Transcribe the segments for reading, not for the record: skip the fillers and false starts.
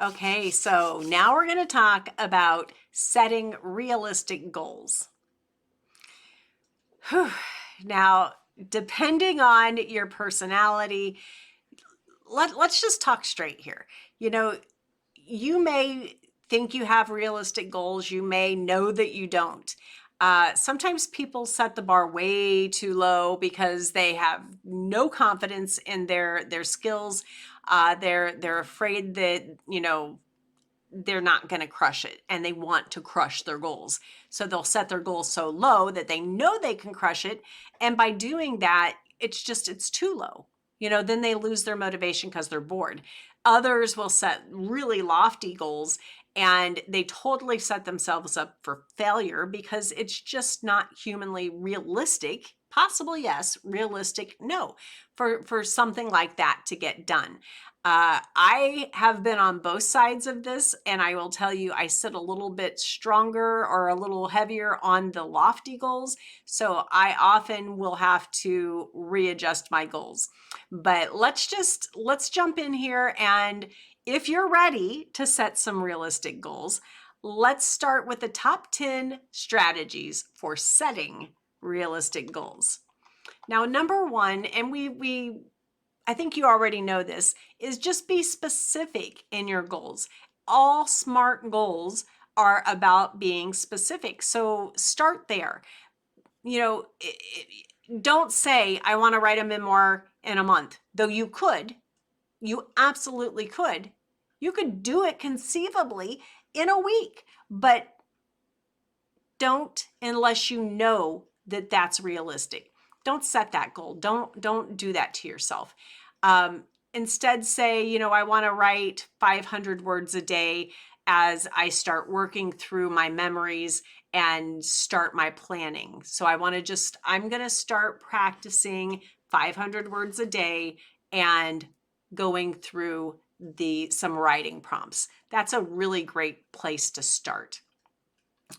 Okay, so now we're going to talk about setting realistic goals. Whew. Now, depending on your personality, let's just talk straight here. You may think you have realistic goals. You may know that you don't. Sometimes people set the bar way too low because they have no confidence in their skills. They're afraid that they're not going to crush it, and they want to crush their goals. So they'll set their goals so low that they know they can crush it, and by doing that, it's too low. Then they lose their motivation because they're bored. Others will set really lofty goals, and they totally set themselves up for failure because it's just not humanly realistic. Possible, yes. Realistic, no, for something like that to get done. I have been on both sides of this, and I will tell you, I sit a little bit stronger or a little heavier on the lofty goals. So I often will have to readjust my goals. But let's jump in here. And if you're ready to set some realistic goals, let's start with the top 10 strategies for setting realistic goals. Now, number one, and I think you already know this, is just be specific in your goals. All SMART goals are about being specific. So start there. Don't say, I want to write a memoir in a month, though you could. You absolutely could. You could do it conceivably in a week, but don't unless you know that that's realistic. Don't set that goal. Don't do that to yourself. Instead say, I want to write 500 words a day as I start working through my memories and start my planning. So I'm going to start practicing 500 words a day and going through some writing prompts. That's a really great place to start.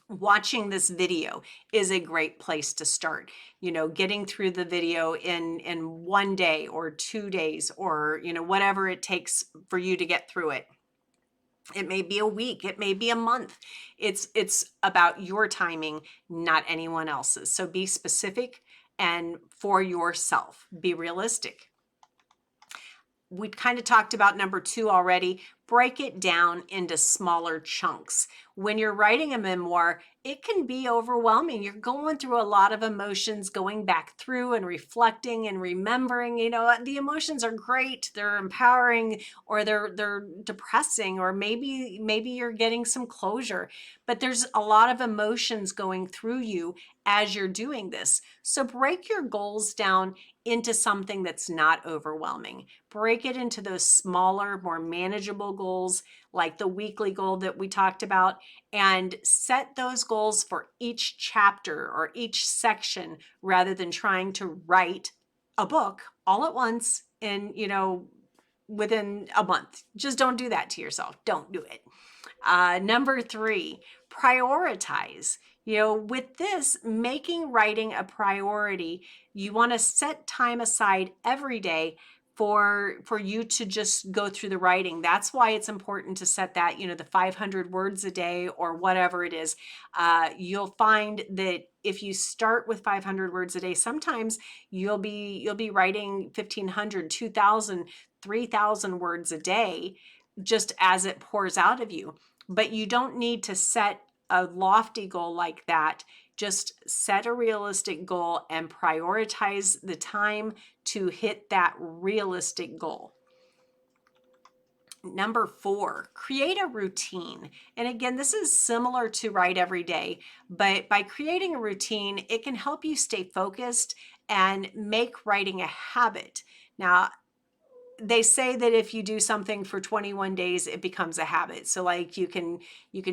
Watching this video is a great place to start. Getting through the video in 1 day or 2 days, or whatever it takes for you to get through it. It may be a week, it may be a month. It's about your timing, not anyone else's. So be specific and for yourself. Be realistic. We kind of talked about number 2 already. Break it down into smaller chunks. When you're writing a memoir, it can be overwhelming. You're going through a lot of emotions, going back through and reflecting and remembering. The emotions are great. They're empowering, or they're depressing, or maybe you're getting some closure. But there's a lot of emotions going through you as you're doing this. So break your goals down into something that's not overwhelming. Break it into those smaller, more manageable goals, like the weekly goal that we talked about, and set those goals for each chapter or each section rather than trying to write a book all at once in, within a month. Just don't do that to yourself. Don't do it. Number 3, prioritize. With this, making writing a priority, you want to set time aside every day for you to just go through the writing. That's why it's important to set that, the 500 words a day or whatever it is. You'll find that if you start with 500 words a day, sometimes you'll be writing 1,500, 2,000, 3,000 words a day just as it pours out of you. But you don't need to set a lofty goal like that. Just set a realistic goal and prioritize the time to hit that realistic goal. Number 4, create a routine. And again, this is similar to write every day, but by creating a routine, it can help you stay focused and make writing a habit. Now, they say that if you do something for 21 days, it becomes a habit. So like you can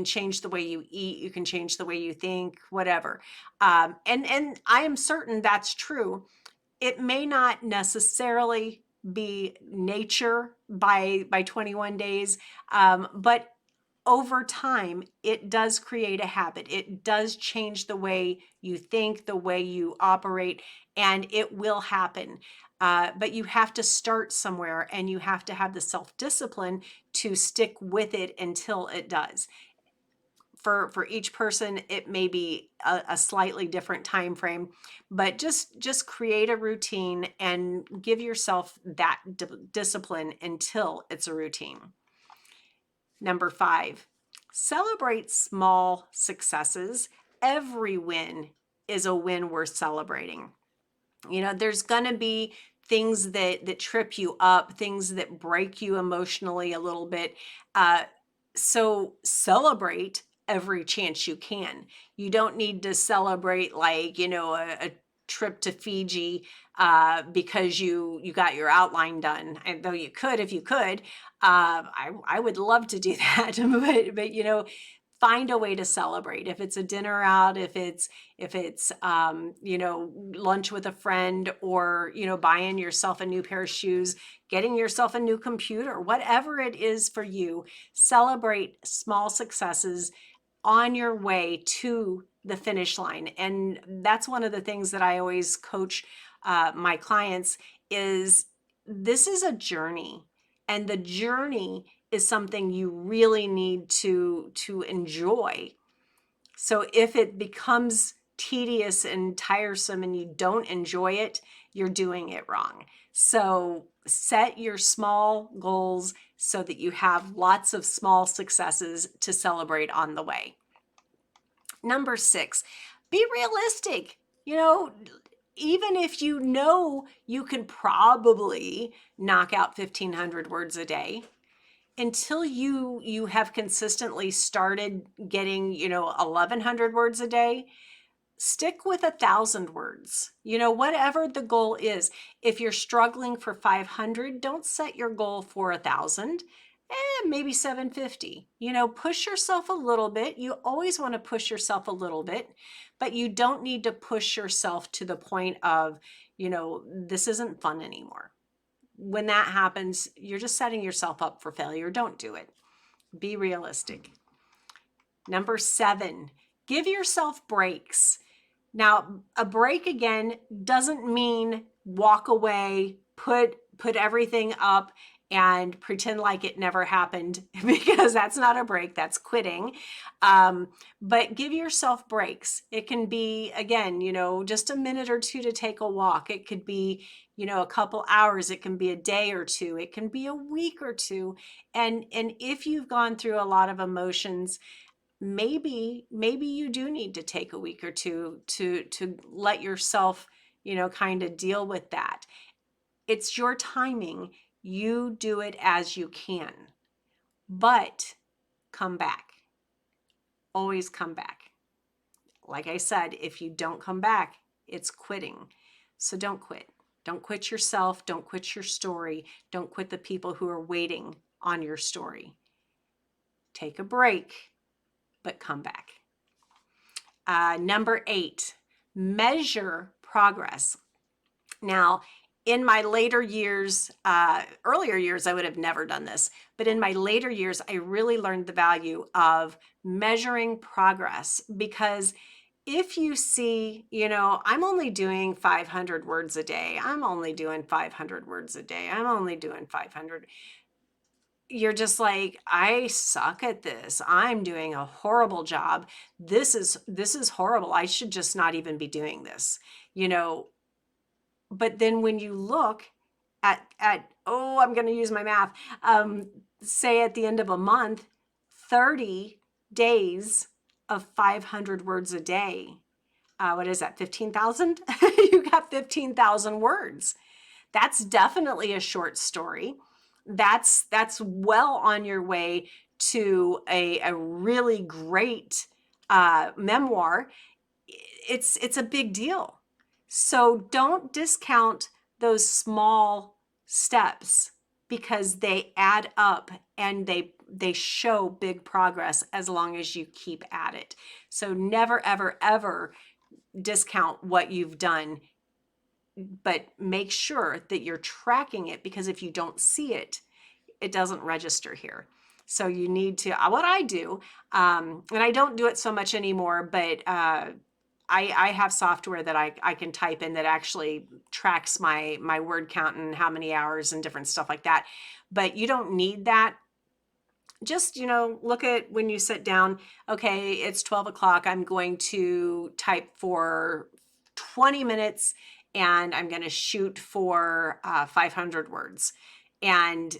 change the way you eat, you can change the way you think, whatever. And I am certain that's true. It may not necessarily be nature by 21 days, but over time, it does create a habit. It does change the way you think, the way you operate, and it will happen. but you have to start somewhere, and you have to have the self-discipline to stick with it until it does. For each person, it may be a slightly different time frame, but just create a routine and give yourself that discipline until it's a routine. Number 5, celebrate small successes. Every win is a win worth celebrating. There's going to be things that trip you up, things that break you emotionally a little bit. So celebrate every chance you can. You don't need to celebrate like, a trip to Fiji because you got your outline done. And though you could, if you could, I would love to do that. but find a way to celebrate. If it's a dinner out, if it's lunch with a friend, or buying yourself a new pair of shoes, getting yourself a new computer, whatever it is for you, celebrate small successes on your way to the finish line. And that's one of the things that I always coach my clients is this is a journey, and the journey is something you really need to enjoy. So if it becomes tedious and tiresome and you don't enjoy it, you're doing it wrong. So set your small goals so that you have lots of small successes to celebrate on the way. Number 6, be realistic. Even if you can probably knock out 1,500 words a day, until you have consistently started getting 1,100 words a day, stick with 1,000 words. Whatever the goal is. If you're struggling for 500, don't set your goal for 1,000. Maybe 750. Push yourself a little bit. You always want to push yourself a little bit, but you don't need to push yourself to the point of this isn't fun anymore. When that happens, you're just setting yourself up for failure. Don't do it. Be realistic. Number 7, give yourself breaks. Now, a break, again, doesn't mean walk away, put everything up and pretend like it never happened, because that's not a break, that's quitting. But give yourself breaks. It can be, again, just a minute or two to take a walk. It could be, a couple hours. It can be a day or two. It can be a week or two. And if you've gone through a lot of emotions, maybe you do need to take a week or two to let yourself, kind of deal with that. It's your timing. You do it as you can, but come back. Always come back. Like I said, if you don't come back, it's quitting. So don't quit. Don't quit yourself. Don't quit your story. Don't quit the people who are waiting on your story. Take a break, but come back. Number 8, measure progress. Now, in my later years, earlier years, I would have never done this. But in my later years, I really learned the value of measuring progress, because if you see, I'm only doing 500 words a day. I'm only doing 500 words a day. I'm only doing 500. You're just like, I suck at this. I'm doing a horrible job. This is horrible. I should just not even be doing this, But then when you look at I'm going to use my math, say at the end of a month, 30 days of 500 words a day. What is that, 15,000? You got 15,000 words. That's definitely a short story. That's well on your way to a really great memoir. It's a big deal. So don't discount those small steps, because they add up and they show big progress as long as you keep at it. So never, ever, ever discount what you've done, but make sure that you're tracking it, because if you don't see it, it doesn't register here. So you need to, what I do, and I don't do it so much anymore, but I have software that I can type in that actually tracks my word count and how many hours and different stuff like that. But you don't need that. Just, look at when you sit down, okay, it's 12 o'clock. I'm going to type for 20 minutes and I'm going to shoot for 500 words. And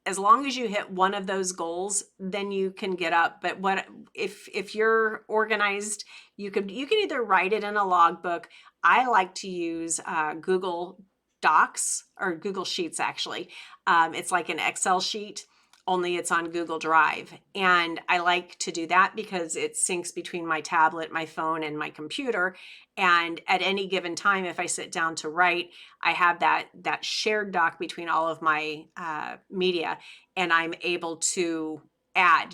as long as you hit one of those goals, then you can get up. But what if you're organized, you can either write it in a logbook. I like to use Google Docs or Google Sheets actually. It's like an Excel sheet, only it's on Google Drive. And I like to do that because it syncs between my tablet, my phone, and my computer. And at any given time, if I sit down to write, I have that shared doc between all of my media, and I'm able to add,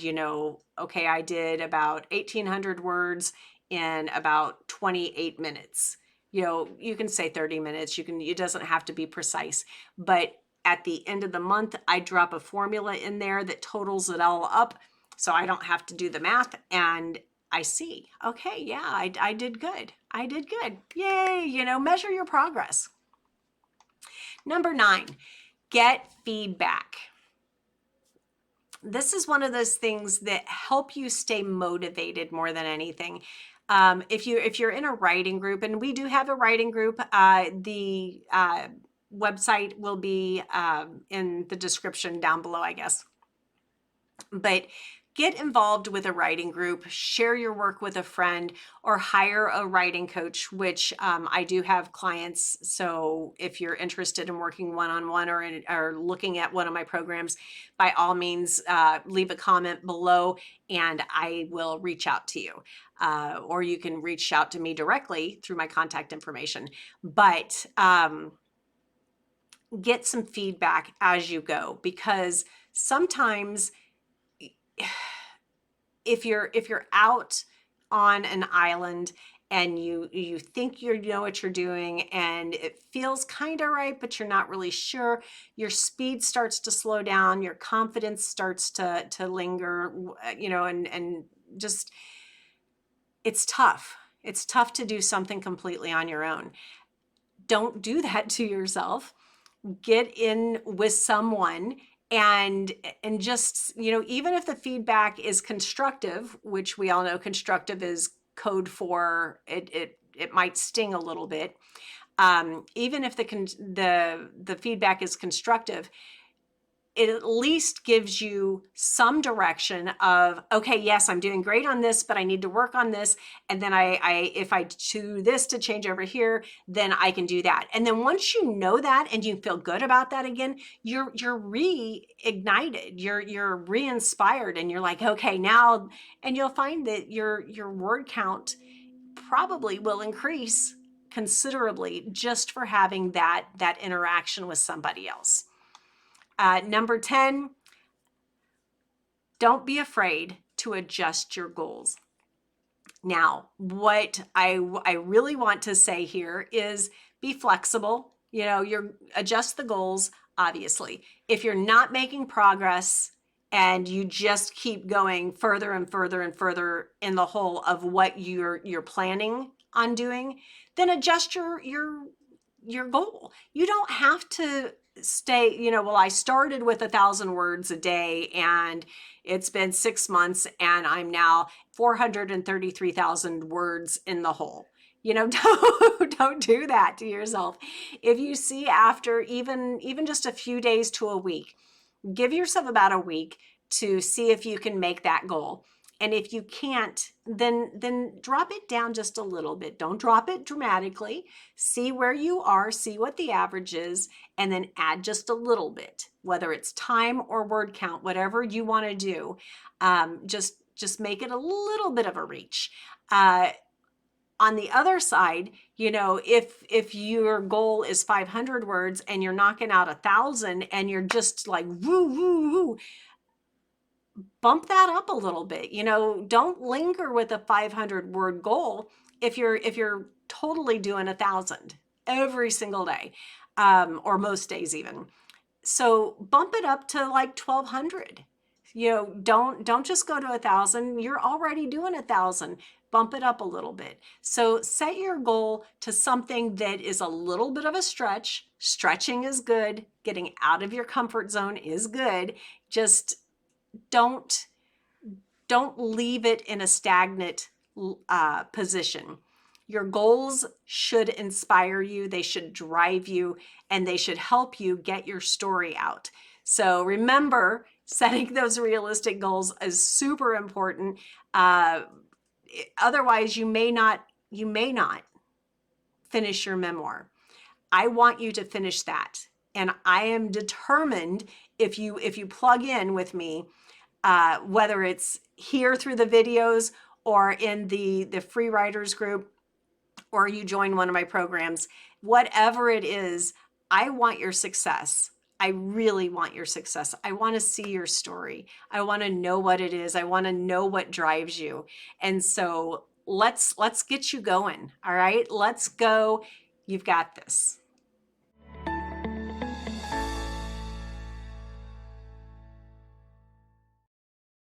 okay, I did about 1,800 words in about 28 minutes. You can say 30 minutes. It doesn't have to be precise, but at the end of the month, I drop a formula in there that totals it all up, so I don't have to do the math, and I see, okay, yeah, I did good. I did good. Yay, measure your progress. Number 9, get feedback. This is one of those things that help you stay motivated more than anything. If you're in a writing group, and we do have a writing group, the website will be in the description down below, I guess. But get involved with a writing group, share your work with a friend, or hire a writing coach, which I do have clients. So if you're interested in working one-on-one or looking at one of my programs, by all means, leave a comment below and I will reach out to you. Or you can reach out to me directly through my contact information. But get some feedback as you go, because sometimes if you're out on an island and you think you know what you're doing and it feels kind of right, but you're not really sure, your speed starts to slow down, your confidence starts to linger, and just, it's tough. It's tough to do something completely on your own. Don't do that to yourself. Get in with someone and just, even if the feedback is constructive, which we all know constructive is code for it might sting a little bit. Even if the feedback is constructive, it at least gives you some direction of, okay, yes, I'm doing great on this, but I need to work on this. And then if I do this to change over here, then I can do that. And then once you know that and you feel good about that again, you're reignited, you're re-inspired, and you're like, okay, now, and you'll find that your word count probably will increase considerably just for having that interaction with somebody else. Number 10, don't be afraid to adjust your goals. Now, what I really want to say here is be flexible. You adjust the goals, obviously. If you're not making progress and you just keep going further and further and further in the hole of what you're planning on doing, then adjust your goal. You don't have to stay, well, I started with 1,000 words a day and it's been 6 months and I'm now 433,000 words in the hole. Don't do that to yourself. If you see after even just a few days to a week, give yourself about a week to see if you can make that goal. And if you can't, then drop it down just a little bit. Don't drop it dramatically. See where you are, see what the average is, and then add just a little bit, whether it's time or word count, whatever you want to do. Just make it a little bit of a reach. On the other side, if your goal is 500 words and you're knocking out 1,000 and you're just like woo woo woo, bump that up a little bit. Don't linger with a 500 word goal if you're totally doing 1,000 every single day, or most days even. So bump it up to like 1,200. don't just go to 1,000. You're already doing 1,000. Bump it up a little bit. So set your goal to something that is a little bit of a stretch. Stretching is good. Getting out of your comfort zone is good. Just don't leave it in a stagnant position. Your goals should inspire you, they should drive you, and they should help you get your story out. So remember, setting those realistic goals is super important. Otherwise, you may not finish your memoir. I want you to finish that. And I am determined, if you plug in with me, whether it's here through the videos or in the free writers group, or you join one of my programs, whatever it is, I want your success. I really want your success. I want to see your story. I want to know what it is. I want to know what drives you. And so let's get you going. All right, let's go. You've got this.